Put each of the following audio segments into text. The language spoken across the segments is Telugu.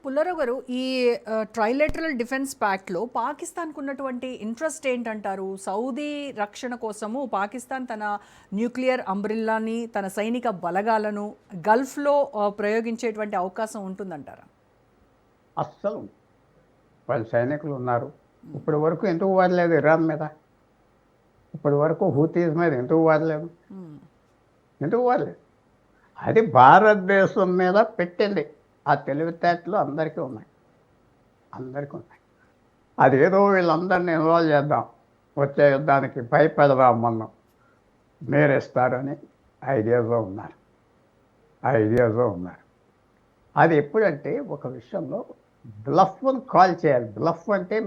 పుల్లారావు గారు, ఈ ట్రైలేటరల్ డిఫెన్స్ ప్యాక్ట్లో పాకిస్తాన్కు ఉన్నటువంటి ఇంట్రెస్ట్ ఏంటంటారు? సౌదీ రక్షణ కోసము పాకిస్తాన్ తన న్యూక్లియర్ అంబ్రిల్లాని, తన సైనిక బలగాలను గల్ఫ్లో ప్రయోగించేటువంటి అవకాశం ఉంటుందంటారా? అస్సలు వాళ్ళ సైనికులు ఉన్నారు. ఇప్పటి వరకు ఎందుకు వాడలేదు ఇరాన్ మీద? ఇప్పటి వరకు హూతీస్ మీద ఎందుకు వాడలేదు? ఎందుకు వాడలేదు? అది భారతదేశం మీద పెట్టింది. ఆ తెలివితేటలు అందరికీ ఉన్నాయి, అందరికీ ఉన్నాయి. అదేదో వీళ్ళందరినీ ఇన్వాల్వ్ చేద్దాం, వచ్చే యుద్ధానికి భయపెడదాం, మనం నేరేస్తారని ఐడియాలో ఉన్నారు. అది ఎప్పుడంటే ఒక విషయంలో బ్లఫ్ని కాల్ చేయాలి. బ్లఫ్ అంటే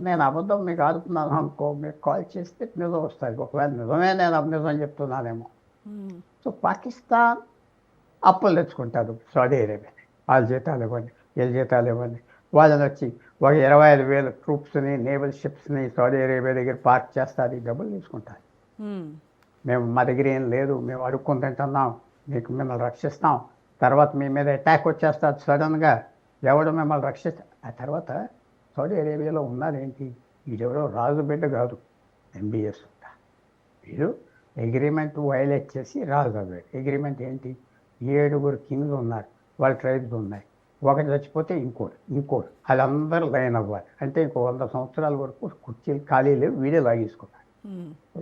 నేను అబద్ధం మీకు ఆడుతున్నాను అనుకో, మీరు కాల్ చేస్తే నిజం వస్తుంది. ఒకవేళ నిజమే నేను నిజం చెప్తున్నానేమో. సో పాకిస్తాన్ అప్పులు తెచ్చుకుంటారు సౌదీ అరేబియా, వాళ్ళ జీతాలు ఇవ్వండి, వీళ్ళ జీతాలు ఇవ్వండి. వాళ్ళని వచ్చి ఒక 25,000 ట్రూప్స్ని, నేవల్ షిప్స్ని సౌదీ అరేబియా దగ్గర పార్క్ చేస్తారు, డబ్బులు తీసుకుంటారు. మేము మా దగ్గర ఏం లేదు, మేము అడుక్కొని తింటున్నాం, మిమ్మల్ని రక్షిస్తాం, తర్వాత మీ మీద అటాక్ వచ్చేస్తారు సడన్గా, ఎవడు మిమ్మల్ని రక్షిస్తారు. ఆ తర్వాత సౌదీ అరేబియాలో ఉన్నదేంటి, వీడెవరో రాజు బిడ్డ కాదు, ఎంబీఎస్ ఉంటా. వీడు అగ్రిమెంట్ వైలేట్ చేసి రాజు అవ్వాడు. అగ్రిమెంట్ ఏంటి? 7 కింగ్లు ఉన్నారు, వాళ్ళ ట్రైబ్స్ ఉన్నాయి. ఒకటి చచ్చిపోతే ఇంకోటి వాళ్ళందరూ లైన్ అవ్వాలి. అంటే ఇంకో 100 సంవత్సరాల వరకు కుర్చీలు ఖాళీ లేవు, వీడే లాగేసుకున్నాడు.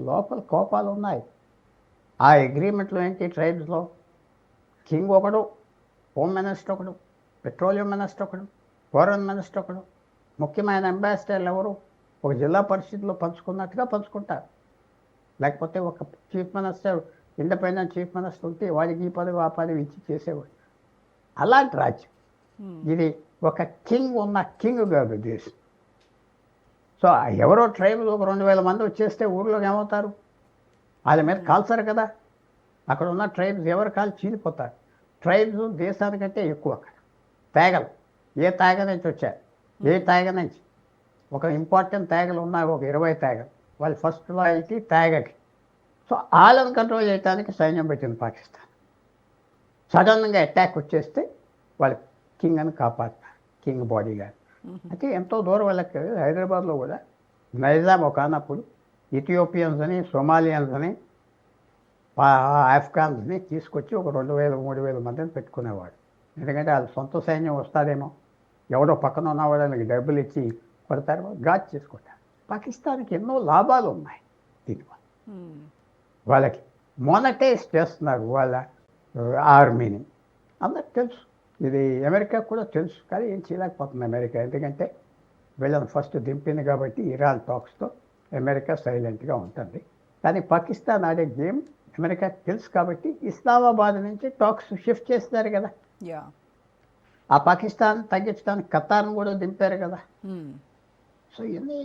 లోపల కోపాలు ఉన్నాయి. ఆ అగ్రిమెంట్లో ఏంటి? ట్రైబ్స్లో కింగ్ ఒకడు, హోమ్ మినిస్టర్ ఒకడు, పెట్రోలియం మినిస్టర్ ఒకడు, ఫారెన్ మినిస్టర్ ఒకడు, ముఖ్యమైన అంబాసిడర్లు ఎవరు ఒక జిల్లా పరిషత్లో పంచుకున్నట్టుగా పంచుకుంటారు. లేకపోతే ఒక chief minister, independent chief minister ఉంటే వాడికి ఈ పదవి ఆ పదవి ఇచ్చి చేసేవాడు. అలాంటి రాజ్యం ఇది. ఒక కింగ్ ఉన్న కింగ్ కాదు దేశం. సో ఎవరో ట్రైబుల్ ఒక 2,000 మంది వచ్చేస్తే ఊర్లోకి ఏమవుతారు? వాళ్ళ మీద కాల్చారు కదా. అక్కడ ఉన్న ట్రైబ్స్ ఎవరు కాలు చీలిపోతారు. ట్రైబ్స్ దేశానికంటే ఎక్కువ అక్కడ. తేగలు ఏ తేగ నుంచి వచ్చారు, ఏ తేగ నుంచి ఒక ఇంపార్టెంట్ తేగలు ఉన్నాయి, ఒక 20 తేగలు. వాళ్ళు ఫస్ట్ లాయల్టీ తేగకి. సో వాళ్ళని కంట్రోల్ చేయడానికి సైన్యం పెట్టింది పాకిస్తాన్. సడన్గా అటాక్ వచ్చేస్తే వాళ్ళు కింగ్ అని కాపాడుతారు, కింగ్ బాడీ గార్డ్. అయితే ఎంతో దూరం వాళ్ళకి హైదరాబాద్లో కూడా నైజాం ఒకనప్పుడు ఇథియోపియన్స్ అని, సొమాలియన్స్ అని, ఆఫ్ఘాన్స్ని తీసుకొచ్చి ఒక 2,000-3,000 మందిని పెట్టుకునేవాడు. ఎందుకంటే వాళ్ళ సొంత సైన్యం వస్తాదేమో, ఎవడో పక్కన ఉన్నవాడు వాళ్ళకి డబ్బులు ఇచ్చి కొడతారు, గాజ్ చేసుకుంటారు. పాకిస్తాన్కి ఎన్నో లాభాలు ఉన్నాయి దీనివల్ల. వాళ్ళకి మోనటైజ్ చేస్తున్నారు వాళ్ళ ఆర్మీని, అందరికి తెలుసు. ఇది అమెరికా కూడా తెలుసు, కానీ ఏం చేయలేకపోతుంది అమెరికా. ఎందుకంటే వీళ్ళని ఫస్ట్ దింపింది కాబట్టి ఇరాన్ టాక్స్తో అమెరికా సైలెంట్గా ఉంటుంది. కానీ పాకిస్తాన్ ఆడే గేమ్ అమెరికాకి తెలుసు కాబట్టి ఇస్లామాబాద్ నుంచి టాక్స్ షిఫ్ట్ చేస్తున్నారు కదా. ఆ పాకిస్తాన్ తగ్గించడానికి ఖతార్ను కూడా దింపారు కదా. సో ఇన్ని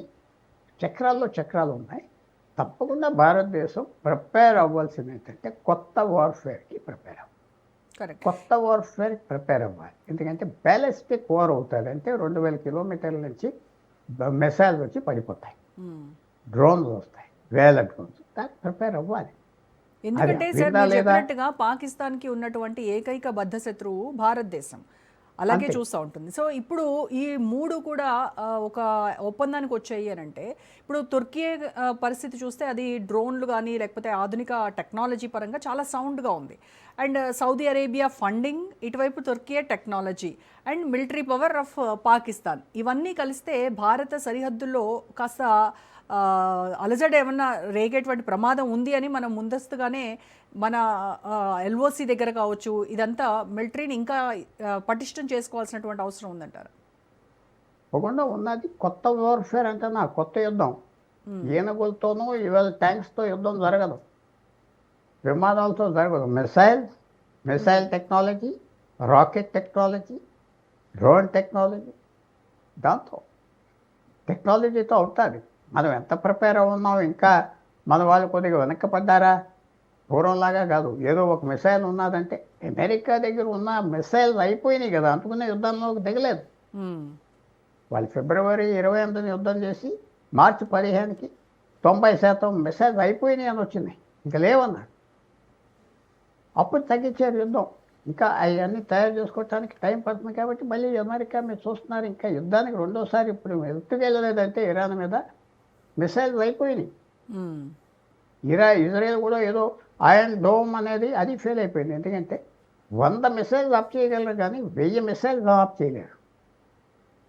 చక్రాలు ఉన్నాయి. తప్పకుండా భారతదేశం ప్రిపేర్ అవ్వాల్సింది ఏంటంటే కొత్త వార్ఫేర్కి ప్రిపేర్ అవ్వాలి. ఎందుకంటే బ్యాలిస్టిక్ వార్ అవుతుంది. అంటే 2,000 కిలోమీటర్ల నుంచి మిసైల్స్ వచ్చి పడిపోతాయి, డ్రోన్స్ వస్తాయి, వేల డ్రోన్స్. దానికి ప్రిపేర్ అవ్వాలి. ఎందుకంటే సార్ మీరు చెప్పినట్టుగా పాకిస్తాన్కి ఉన్నటువంటి ఏకైక బద్ధ శత్రువు భారతదేశం అలాగే చూస్తూ ఉంటుంది. సో ఇప్పుడు ఈ 3 కూడా ఒక ఒప్పందానికి వచ్చాయి అని అంటే, ఇప్పుడు తుర్కీ పరిస్థితి చూస్తే అది డ్రోన్లు కానీ లేకపోతే ఆధునిక టెక్నాలజీ పరంగా చాలా సౌండ్గా ఉంది. అండ్ సౌదీ అరేబియా ఫండింగ్, ఇటువైపు Turkey technology and military power of Pakistan, ఇవన్నీ కలిస్తే భారత సరిహద్దుల్లో కాస్త అలజడి ఏమన్నా రేగేటువంటి ప్రమాదం ఉంది అని మనం ముందస్తుగానే మన ఎల్ఓసి దగ్గర కావచ్చు, ఇదంతా మిలిటరీని ఇంకా పటిష్టం చేసుకోవాల్సినటువంటి అవసరం ఉందంటారు. తప్పకుండా ఉన్నది. కొత్త వార్ఫేర్ అంటే నా కొత్త యుద్ధం. ఏనుగులతోనూ ఇవాళ ట్యాంక్స్తో యుద్ధం జరగదు, విమానాలతో జరగదు. Missile technology, rocket technology, drone technology, దాంతో టెక్నాలజీతో అవుతుంది. మనం ఎంత ప్రిపేర్ ఉన్నాం, ఇంకా మన వాళ్ళు కొద్దిగా వెనక్కపడ్డారా? పూర్వంలాగా కాదు. ఏదో ఒక మిసైల్ ఉన్నదంటే అమెరికా దగ్గర ఉన్న మిసైల్స్ అయిపోయినాయి కదా, అందుకునే యుద్ధంలోకి దిగలేదు. వాళ్ళు ఫిబ్రవరి 28ని యుద్ధం చేసి మార్చి 15కి 90% మిసైల్స్ అయిపోయినాయి అని వచ్చినాయి, ఇంకా లేవన్నారు. అప్పుడు తగ్గించారు యుద్ధం. ఇంకా అవన్నీ తయారు చేసుకోవడానికి టైం పడుతుంది కాబట్టి మళ్ళీ అమెరికా మీరు చూస్తున్నారు ఇంకా యుద్ధానికి రెండోసారి ఇప్పుడు ఎత్తుకెళ్ళలేదంటే ఇరాన్ మీద మిసైల్స్ అయిపోయినాయి. మ్మ్. ఇజ్రాయెల్ కూడా ఏదో ఐరన్ డోమ్ అనేది అది ఫెయిల్ అయిపోయింది. ఎందుకంటే 100 మిసైల్స్ ఆఫ్ చేయగలరు కానీ 1000 మిసైల్స్ ఆఫ్ చేయలేరు.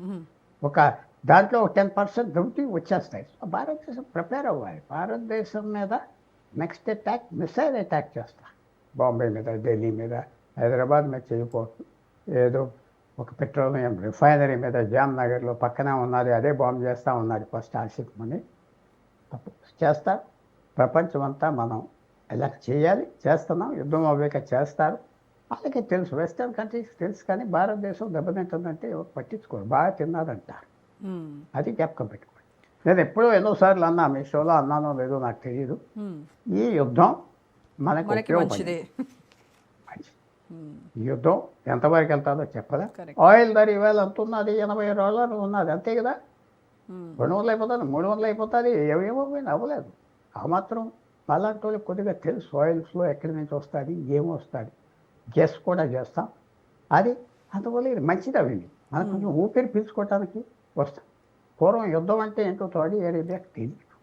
మ్మ్. ఒక దాంట్లో 10% డ్యూటీ వచ్చేస్తాయి. సో భారతదేశం ప్రిపేర్ అవ్వాలి. భారతదేశం మీద నెక్స్ట్ అటాక్ మిసైల్ అటాక్ చేస్తా. బాంబే మీద, ఢిల్లీ మీద, హైదరాబాద్ మీద చేయకూడదు. ఏదో ఒక పెట్రోలియం రిఫైనరీ మీద జామ్నగర్లో పక్కనే ఉన్నది అదే బాంబు చేస్తూ ఉన్నది ఫస్ట్ ఆశికమని తప్పు చేస్తారు. ప్రపంచం అంతా మనం ఎలా చేయాలి చేస్తున్నాం. యుద్ధం అవ్వక చేస్తారు. వాళ్ళకి తెలుసు, వెస్టర్న్ కంట్రీస్ తెలుసు. కానీ భారతదేశం దెబ్బతింటుందంటే ఎవరు పట్టించుకోరు. బాగా తిన్నారంటారు. మ్మ్. అది జ్ఞాపకం పెట్టుకోండి. నేను ఎప్పుడో ఎన్నోసార్లు అన్నా, మీ షోలో అన్నానో లేదో నాకు తెలియదు, మ్మ్. ఈ యుద్ధం మనకు మనకి మంచిదే. మంచిది. మ్మ్. ఈ యుద్ధం ఎంతవరకు వెళ్తాదో చెప్పదా. Correct. ఆయిల్ ధర ఇవాళ ఎంత ఉన్నది? $80 ఉన్నది, అంతే కదా. మ్మ్. 200 అయిపోతుంది, 300 అయిపోతుంది. ఏమేమో అవ్వలేదు. ఆ మాత్రం అలాంటి వాళ్ళకి కొద్దిగా తెలుసు ఆయిల్స్లో ఎక్కడి నుంచి వస్తుంది, ఏమొస్తుంది. గెస్ కూడా చేస్తాం. అది అందువల్ల ఇది మంచిది. అవి మనకు కొంచెం ఊపిరి పీల్చుకోవటానికి వస్తాం. పూర్వం యుద్ధం అంటే ఏంటో సౌదీ అరేబియాకి తెలియదు.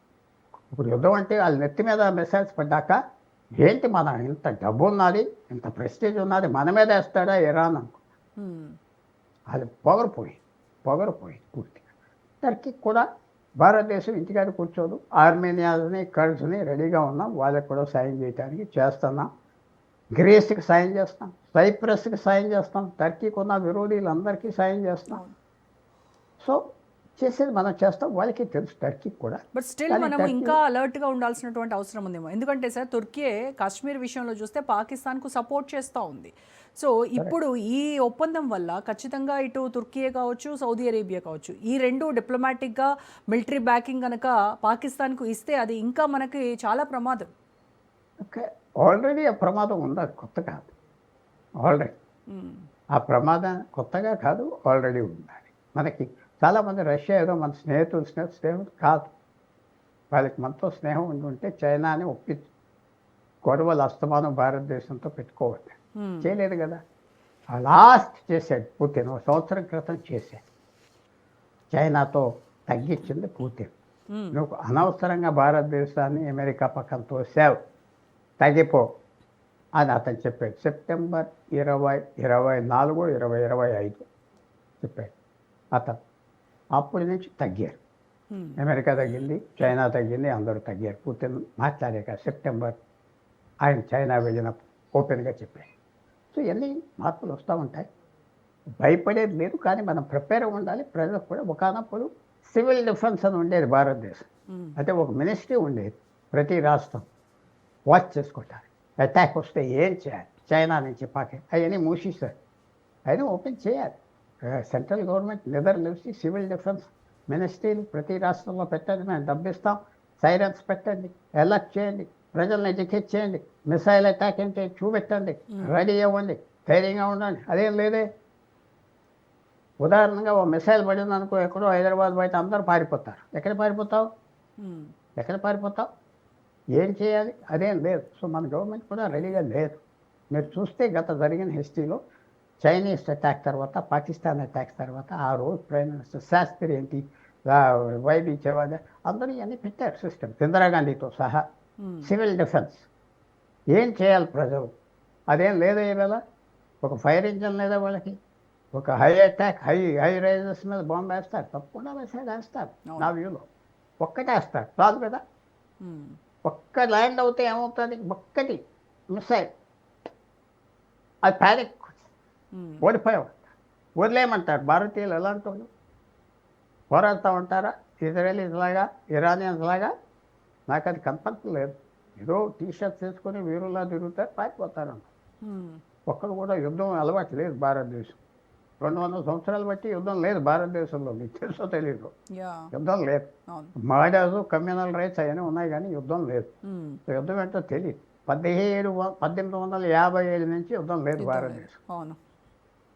ఇప్పుడు యుద్ధం అంటే వాళ్ళ నెత్తి మీద మెసేజ్ పడ్డాక ఏంటి మన ఇంత డబ్బు ఉన్నది, ఇంత ప్రెస్టేజ్ ఉన్నది, మన మీద వేస్తాడా ఇరాన్ అనుకో. మ్మ్. అది పొగరపోయి పూర్తిగా. టర్కీ కూడా భారతదేశం ఇంటికాడ కూర్చోదు. ఆర్మేనియాని, కర్డ్స్ని రెడీగా ఉన్నాం. వాళ్ళకి కూడా సాయం చేయడానికి చేస్తున్నాం. గ్రీస్కి సాయం చేస్తాం, సైప్రస్కి సాయం చేస్తాం, టర్కీకి ఉన్న విరోధులందరికీ సాయం చేస్తాం. సో చేసేది మనం చేస్తాం. వాళ్ళకి తెలుసు, టర్కీకి కూడా. బట్ స్టిల్ మనం ఇంకా అలర్ట్గా ఉండాల్సినటువంటి అవసరం ఉందేమో. ఎందుకంటే సార్ తుర్కీ కాశ్మీర్ విషయంలో చూస్తే పాకిస్తాన్కు సపోర్ట్ చేస్తూ ఉంది. సో ఇప్పుడు ఈ ఒప్పందం వల్ల ఖచ్చితంగా ఇటు తుర్కీయే కావచ్చు, సౌదీ అరేబియా కావచ్చు, ఈ రెండు డిప్లొమాటిక్గా మిలిటరీ బ్యాకింగ్ కనుక పాకిస్తాన్కు ఇస్తే అది ఇంకా మనకి చాలా ప్రమాదం. ఓకే, ఆల్రెడీ ఆ ప్రమాదం ఉంది. అది కొత్త కాదు. ఆల్రెడీ మ్మ్. ఆ ప్రమాదం కొత్తగా కాదు, ఆల్రెడీ ఉండాలి. మనకి చాలామంది రష్యా ఏదో మన స్నేహితులు కాదు. వాళ్ళకి మనతో స్నేహం ఉంటే చైనాని ఒప్పించు. గొడవలు అస్తమానం భారతదేశంతో పెట్టుకోవద్దు. మ్మ్. చేయలేదు కదా. ఆ లాస్ట్ చేశాడు పుతిన్. 1 సంవత్సరం క్రితం చేశాడు. చైనాతో తగ్గించింది పుతిన్. మ్మ్. నువ్వు అనవసరంగా భారతదేశాన్ని అమెరికా పక్కన తోసావు, తగ్గిపో అని అతను చెప్పాడు. సెప్టెంబర్ 2024, 2025 చెప్పాడు అతను. అప్పటి నుంచి తగ్గారు. మ్మ్. అమెరికా తగ్గింది, చైనా తగ్గింది, అందరూ తగ్గారు. పుతిన్ మాట్లాడాక సెప్టెంబర్ ఆయన చైనా వెళ్ళినప్పుడు ఓపెన్గా చెప్పాడు. సో ఇవన్నీ మార్పులు వస్తూ ఉంటాయి. భయపడేది లేదు, కానీ మనం ప్రిపేర్ ఉండాలి. ప్రజలకు కూడా ఒకనప్పుడు సివిల్ డిఫెన్స్ అని ఉండేది భారతదేశం. మ్మ్. అంటే ఒక మినిస్ట్రీ ఉండేది ప్రతి రాష్ట్రం వాచ్ చేసుకోవటానికి. అటాక్ వస్తే ఏం చేయాలి, చైనా నుంచి అవన్నీ మూసేశారు. అయినా ఓపెన్ చేయాలి. సెంట్రల్ గవర్నమెంట్ నిద్రలేసి సివిల్ డిఫెన్స్ మినిస్ట్రీలు ప్రతి రాష్ట్రంలో పెట్టండి, మేము డబ్బిస్తాం, సైరన్స్ పెట్టండి, అలర్ట్ చేయండి, ప్రజలను ఎడ్యుకేట్ చేయండి, మిసైల్ అటాక్ అంటే చూపెట్టండి, రెడీ అవ్వండి, ధైర్యంగా ఉండండి. అదేం లేదే. ఉదాహరణగా ఓ మిసైల్ పడింది అనుకో, ఎక్కడో హైదరాబాద్ బయట అందరూ పారిపోతారు. ఎక్కడ పారిపోతావు? మ్మ్. ఎక్కడ పారిపోతావు? ఏం చేయాలి? అదేం లేదు. సో మన గవర్నమెంట్ కూడా రెడీగా లేదు. మీరు చూస్తే గత జరిగిన హిస్టరీలో చైనీస్ అటాక్ తర్వాత, పాకిస్తాన్ అటాక్ తర్వాత ఆ రోజు ప్రైమ్ మినిస్టర్ శాస్త్రి ఏంటి, వైబీ చవాదా అందరూ ఇవన్నీ పెట్టారు సిస్టమ్, ఇందిరాగాంధీతో సహా. సివిల్ డిఫెన్స్ ఏం చేయాలి ప్రజలు? అదేం లేదా. ఇవాళ ఒక ఫైర్ ఇంజన్ లేదా వాళ్ళకి. ఒక హై అటాక్, హై రైజెస్ మీద బాంబు వేస్తారు, తప్పకుండా మిసైల్ వేస్తారు. నా వ్యూలో ఒక్కటే వేస్తారు చాలు కదా. మ్మ్. ఒక్క ల్యాండ్ అవుతే ఏమవుతుంది? ఒక్కటి మిసైల్, అది ప్యానిక్, మ్మ్. ఓడిపోయావు, వదిలేయమంటారు. భారతీయులు ఎలాంటి వాళ్ళు పోరాడుతూ ఉంటారా? ఇజ్రాయలీస్ లాగా, ఇరానియన్స్ లాగా? నాకు అది కనపడలేదు. ఏదో టీషర్ట్స్ వేసుకొని వీరులా తిరుగుతారు, పారిపోతారు. మ్మ్. ఒక్కడు కూడా యుద్ధం అలవాటు లేదు భారతదేశం. 200 సంవత్సరాలు బట్టి యుద్ధం లేదు భారతదేశంలో. మీకు తెలుసో తెలియదు, యా. యుద్ధం లేదు. అవును. మర్డర్స్, కమ్యూనల్ రైట్స్ అవన్నీ ఉన్నాయి, కానీ యుద్ధం లేదు. మ్మ్. యుద్ధం ఏంటో తెలియదు. 1857 నుంచి యుద్ధం లేదు భారతదేశం. అవును.